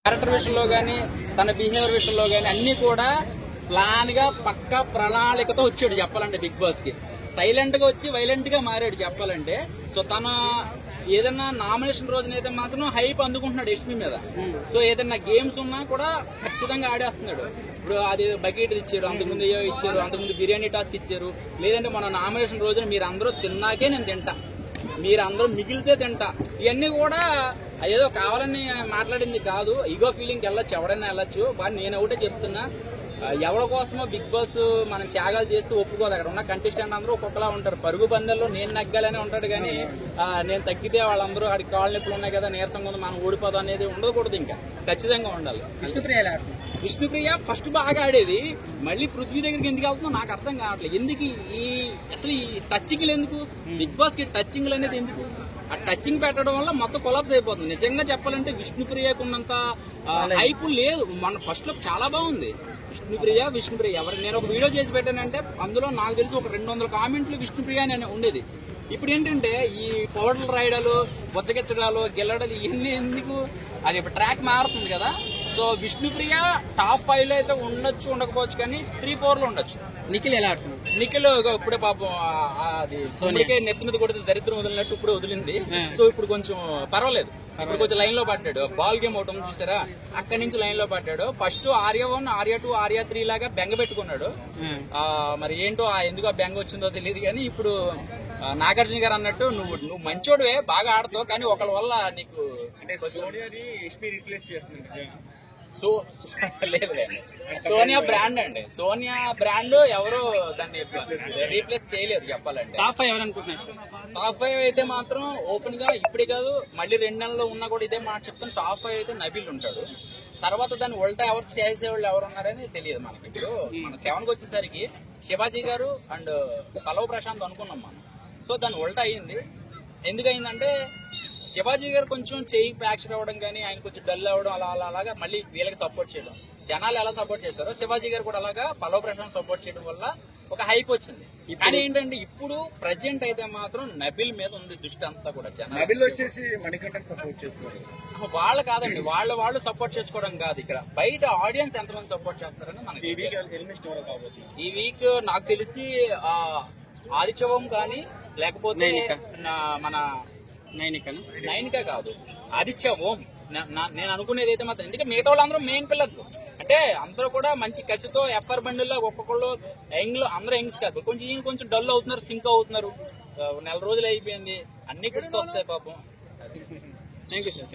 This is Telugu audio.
క్యారెక్టర్ విషయంలో గానీ తన బిహేవియర్ విషయంలో గానీ అన్ని కూడా ప్లాన్ గా పక్క ప్రణాళికతో వచ్చాడు చెప్పాలంటే బిగ్ బాస్ కి. సైలెంట్ గా వచ్చి వైలెంట్ గా మారాడు చెప్పాలంటే. సో తన ఏదన్నా నామినేషన్ రోజునైతే మాత్రం హైప్ అందుకుంటున్నాడు యష్మి మీద. సో ఏదన్నా గేమ్స్ ఉన్నా కూడా ఖచ్చితంగా ఆడేస్తున్నాడు. ఇప్పుడు అది బకెట్ ఇచ్చారు, అంతకుముందు ఏయో ఇచ్చారు, అంతకుముందు బిర్యానీ టాస్క్ ఇచ్చారు. లేదంటే మన నామినేషన్ రోజున మీరు అందరూ తిన్నాకే నేను తింటా, మీరు అందరూ మిగిలితే తింటా, ఇవన్నీ కూడా ఏదో కావాలని మాట్లాడింది కాదు. ఈగో ఫీలింగ్ వెళ్ళొచ్చు, ఎవడైనా వెళ్ళొచ్చు. కానీ నేను ఒకటే చెప్తున్నా, ఎవరి కోసమో బిగ్ బాస్ మనం త్యాగాలు చేస్తూ ఒప్పుకోదు. అక్కడ ఉన్న కంటెస్టెంట్ అందరూ ఒక్కొక్కలా ఉంటారు. పరుగు పందెల్లో నేను నగ్గాలనే ఉంటాడు కానీ నేను తగ్గితే వాళ్ళందరూ ఆడికి కాళ్ళ నొప్పులు ఉన్నాయి కదా, నీరసంగా ఉంది, మనం ఓడిపోదాం అనేది ఉండకూడదు. ఇంకా ఖచ్చితంగా ఉండాలి. విష్ణుప్రియ ఫస్ట్ బాగా ఆడేది, మళ్ళీ పృథ్వీ దగ్గరికి ఎందుకు వెళ్తుందో నాకు అర్థం కావట్లేదు. ఎందుకు అసలు ఈ టచింగ్లు ఎందుకు, బిగ్ బాస్ కి టచింగ్లు అనేది ఎందుకు? ఆ టచింగ్ పెట్టడం వల్ల మొత్తం కొలాప్స్ అయిపోతుంది. నిజంగా చెప్పాలంటే విష్ణుప్రియకు ఉన్నంత హైప్ లేదు. మన ఫస్ట్ లో చాలా బాగుంది విష్ణుప్రియ ఎవరు. నేను ఒక వీడియో చేసి పెట్టానంటే అందులో నాకు తెలిసి ఒక 200 కామెంట్లు విష్ణుప్రియ అని ఉండేది. ఇప్పుడు ఏంటంటే ఈ పౌడర్లు రాయడాలు, బొచ్చగెచ్చడాలు, గెల్లడాలు ఇవన్నీ ఎందుకు? అది ఇప్పుడు ట్రాక్ మారుతుంది కదా. సో విష్ణుప్రియ టాప్ 5 లో అయితే ఉండొచ్చు, ఉండకపోవచ్చు, కానీ 3-4 లో ఉండొచ్చు. నిఖిల్ ఎలా ఆడుతుంది? నిఖిల్ ఇప్పుడే పాపం అది సోనికే నెత్తి మీద కొడితే దరిద్రం వదిలినట్టు ఇప్పుడు వదిలింది. సో ఇప్పుడు కొంచెం పర్వాలేదు, ఇప్పుడు కొంచెం లైన్ లో పడ్డాడు. బాల్ గేమ్ ఒకటి చూసారా, అక్కడి నుంచి లైన్ లో పడ్డాడు. ఫస్ట్ ఆర్య 1, ఆర్య 2, ఆర్య 3 లాగా బెంగ పెట్టుకున్నాడు. మరి ఏంటో ఎందుకు ఆ బెంగ వచ్చిందో తెలియదు. కానీ ఇప్పుడు నాగార్జున గారు అన్నట్టు నువ్వు మంచోడువే, బాగా ఆడతావు, కానీ ఒకళ్ళ వల్ల నీకు సోనియా బ్రాండ్ అండి. సోనియా బ్రాండ్ ఎవరు దాన్ని రీప్లేస్ చేయలేదు చెప్పాలంటే. టాప్ 5 ఎవరు అనుకుంటున్నారు సార్? టాప్ 5 అయితే మాత్రం ఓపెన్ గా ఇప్పుడే కాదు, మళ్ళీ 2 నెలల్లో ఉన్నా కూడా ఇదే మాట చెప్తాను. టాప్ 5 అయితే నబీల్ ఉంటాడు. తర్వాత దాన్ని ఉల్టా ఎవరు చేసేవాళ్ళు ఎవరు ఉన్నారని తెలియదు మనకి. ఇప్పుడు మన 7కి వచ్చేసరికి శివాజీ గారు అండ్ పల్లవ్ ప్రశాంత్ అనుకున్నాం మనం. సో దాన్ని ఉల్టా అయ్యింది. ఎందుకు అయిందంటే శివాజీ గారు కొంచెం చెయ్యి ఫ్రాక్చర్ అవ్వడం కానీ, ఆయన కొంచెం డల్ అవ్వడం, అలాగా మళ్ళీ వీళ్ళకి సపోర్ట్ చేయడం. జనాలు ఎలా సపోర్ట్ చేశారో శివాజీ గారు కూడా అలాగా పల్లవ్ ప్రశాంత్ సపోర్ట్ చేయడం వల్ల ఒక హైప్ వచ్చింది. కానీ ఏంటంటే ఇప్పుడు ప్రజెంట్ అయితే మాత్రం నబిల్ మీద ఉంది దృష్టి అంతా కూడా. నబిల్ వచ్చేసి మణికంఠన్ సపోర్ట్ చేస్తున్నారు. వాళ్ళు కాదండి, వాళ్ళు సపోర్ట్ చేసుకోవడం కాదు. ఇక్కడ బయట ఆడియన్స్ ఎంతమంది సపోర్ట్ చేస్తారని మనకి ఈ వీక్ నాకు తెలిసి ఆదిత్యవం కానీ, లేకపోతే మన నైనిక కాదు, ఆదిత్య ఓం. నేను అనుకునేది అయితే మాత్రం, ఎందుకంటే మిగతా వాళ్ళందరూ మెయిన్ పిల్లర్స్. అంటే అందరూ కూడా మంచి కసితో ఎఫ్ఆర్ బండిల్లో ఒక్కొక్కళ్ళు యంగ్ లో, అందరూ యంగ్స్ కాదు, కొంచెం డల్ అవుతున్నారు, సింక్ అవుతున్నారు. నెల రోజులు అయిపోయింది, అన్ని గుర్తు వస్తాయి పాపం. Thank you sir.